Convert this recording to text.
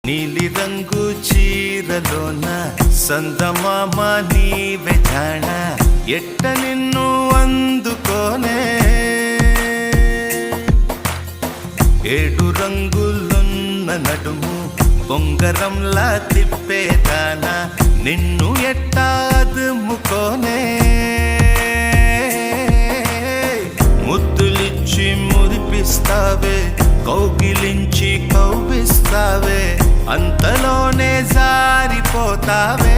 నీలి రంగు చీరలోన సందమామ నీవే జాణ ఎట్ట నిన్ను అందుకోనే ఏడు రంగులున్న నడుము బొంగరంలా తిప్పేదానా నిన్ను ఎట్టా అదుముకోనే ముద్దులిచ్చి మురిపిస్తావే కౌగిలించి కౌగిస్తావే అంతలోనే జారిపోతావే